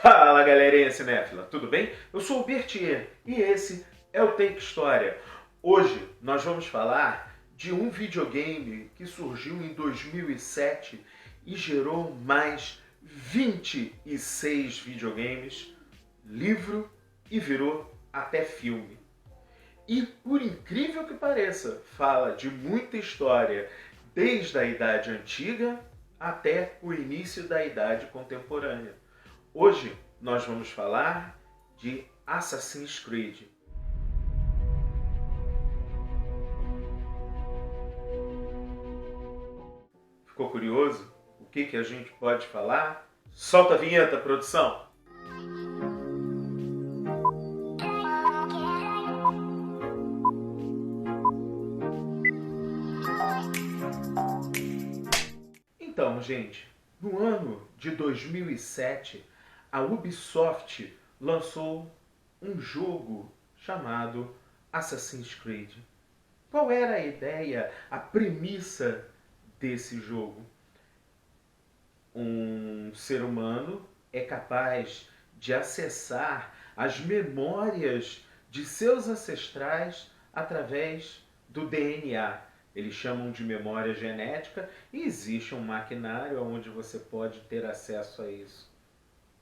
Fala galerinha cinéfila, tudo bem? Eu sou o Bertier e esse é o Tempo História. Hoje nós vamos falar de um videogame que surgiu em 2007 e gerou mais 26 videogames, livro e virou até filme. E por incrível que pareça, fala de muita história desde a Idade Antiga até o início da Idade Contemporânea. Hoje nós vamos falar de Assassin's Creed. Ficou curioso? O que a gente pode falar? Solta a vinheta, produção! Então, gente, no ano de 2007, a Ubisoft lançou um jogo chamado Assassin's Creed. Qual era a ideia, a premissa desse jogo? Um ser humano é capaz de acessar as memórias de seus ancestrais através do DNA. Eles chamam de memória genética e existe um maquinário onde você pode ter acesso a isso.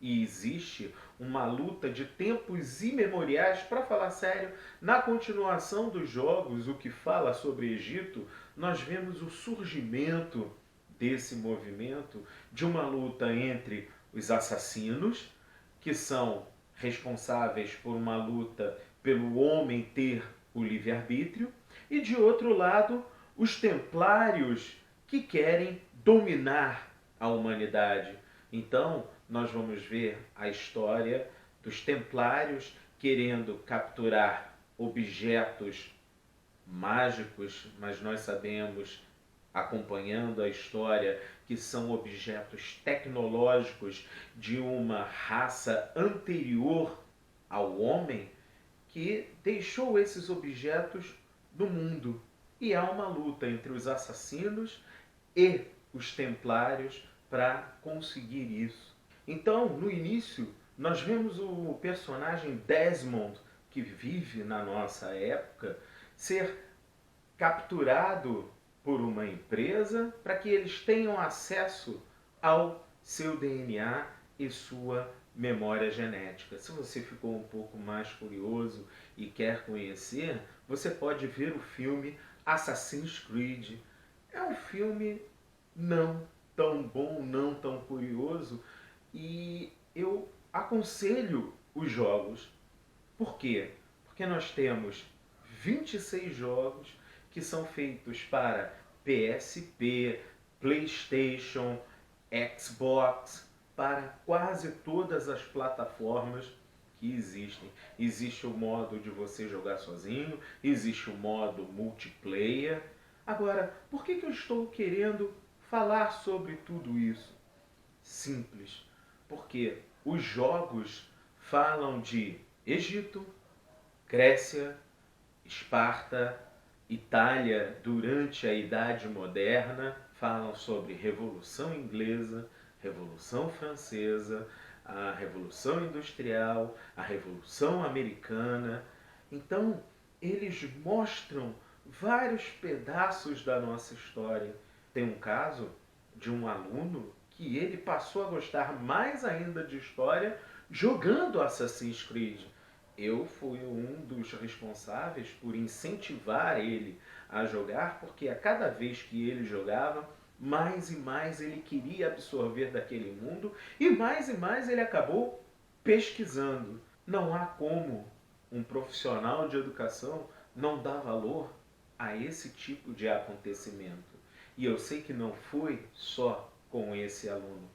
E existe uma luta de tempos imemoriais, para falar sério, na continuação dos jogos, o que fala sobre Egito, nós vemos o surgimento desse movimento de uma luta entre os assassinos, que são responsáveis por uma luta pelo homem ter o livre-arbítrio, e de outro lado, os templários que querem dominar a humanidade. Então, nós vamos ver a história dos templários querendo capturar objetos mágicos, mas nós sabemos, acompanhando a história, que são objetos tecnológicos de uma raça anterior ao homem que deixou esses objetos no mundo. E há uma luta entre os assassinos e os templários para conseguir isso. Então, no início, nós vemos o personagem Desmond, que vive na nossa época, ser capturado por uma empresa para que eles tenham acesso ao seu DNA e sua memória genética. Se você ficou um pouco mais curioso e quer conhecer, você pode ver o filme Assassin's Creed. É um filme não tão bom, não tão curioso, e eu aconselho os jogos. Por quê? Porque nós temos 26 jogos que são feitos para PSP, PlayStation, Xbox, para quase todas as plataformas que existem. Existe o modo de você jogar sozinho, existe o modo multiplayer. Agora, por que eu estou querendo falar sobre tudo isso? Simples. Porque os jogos falam de Egito, Grécia, Esparta, Itália durante a Idade Moderna, falam sobre Revolução Inglesa, Revolução Francesa, a Revolução Industrial, a Revolução Americana. Então, eles mostram vários pedaços da nossa história. Tem um caso de um aluno que ele passou a gostar mais ainda de história jogando Assassin's Creed. Eu fui um dos responsáveis por incentivar ele a jogar, porque a cada vez que ele jogava, mais e mais ele queria absorver daquele mundo e mais ele acabou pesquisando. Não há como um profissional de educação não dar valor a esse tipo de acontecimento. E eu sei que não foi só com esse aluno.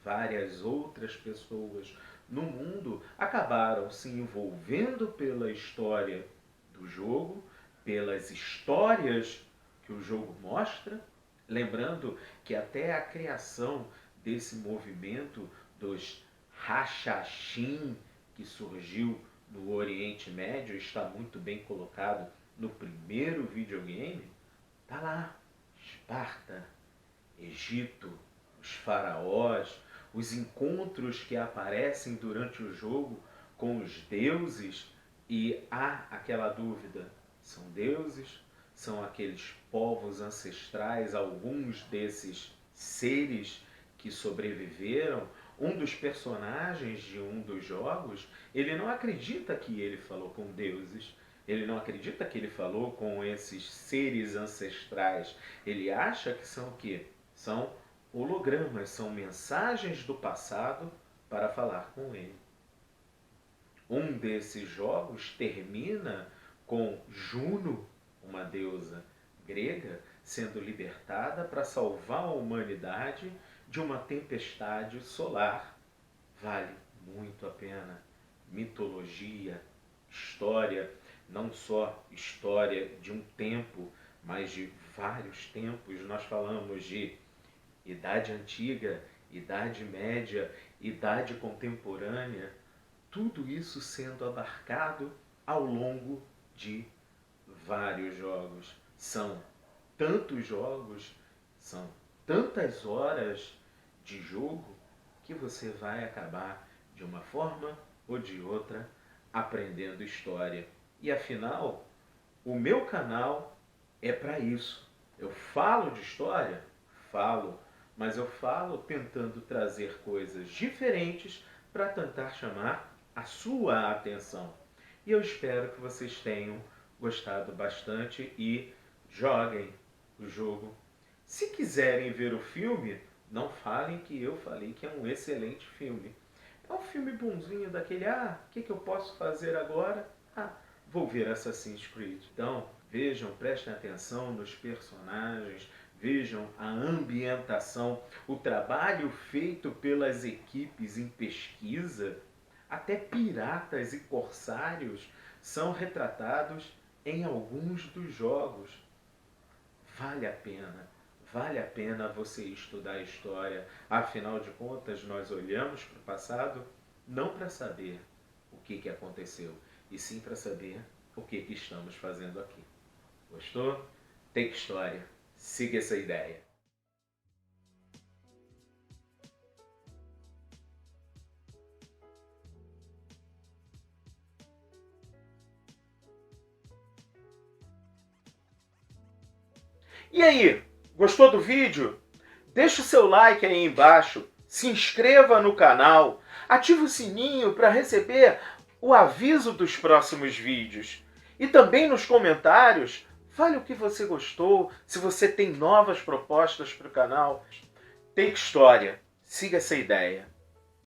Várias outras pessoas no mundo acabaram se envolvendo pela história do jogo, pelas histórias que o jogo mostra. Lembrando que até a criação desse movimento dos Hashashin, que surgiu no Oriente Médio, está muito bem colocado no primeiro videogame. Tá lá, Esparta, Egito, os faraós, os encontros que aparecem durante o jogo com os deuses, e há aquela dúvida: são deuses? São aqueles povos ancestrais, alguns desses seres que sobreviveram? Um dos personagens de um dos jogos, ele não acredita que ele falou com deuses, ele não acredita que ele falou com esses seres ancestrais. Ele acha que são o quê? São hologramas, são mensagens do passado para falar com ele. Um desses jogos termina com Juno, uma deusa grega, sendo libertada para salvar a humanidade de uma tempestade solar. Vale muito a pena. Mitologia, história, não só história de um tempo, mas de vários tempos. Nós falamos de Idade Antiga, Idade Média, Idade Contemporânea, tudo isso sendo abarcado ao longo de vários jogos. São tantos jogos, são tantas horas de jogo, que você vai acabar, de uma forma ou de outra, aprendendo história. E afinal, o meu canal é para isso. Eu falo de história? Falo, mas eu falo tentando trazer coisas diferentes para tentar chamar a sua atenção. E eu espero que vocês tenham gostado bastante e joguem o jogo. Se quiserem ver o filme, não falem que eu falei que é um excelente filme. É um filme bonzinho daquele, o que eu posso fazer agora? Vou ver Assassin's Creed. Então, vejam, prestem atenção nos personagens, vejam a ambientação, o trabalho feito pelas equipes em pesquisa. Até piratas e corsários são retratados em alguns dos jogos. Vale a pena você estudar a história. Afinal de contas, nós olhamos para o passado não para saber o que aconteceu, e sim para saber o que estamos fazendo aqui. Gostou? Take História. Siga essa ideia. E aí, gostou do vídeo? Deixa o seu like aí embaixo, se inscreva no canal, ative o sininho para receber o aviso dos próximos vídeos. E também nos comentários, fale o que você gostou, se você tem novas propostas para o canal. Take História, siga essa ideia.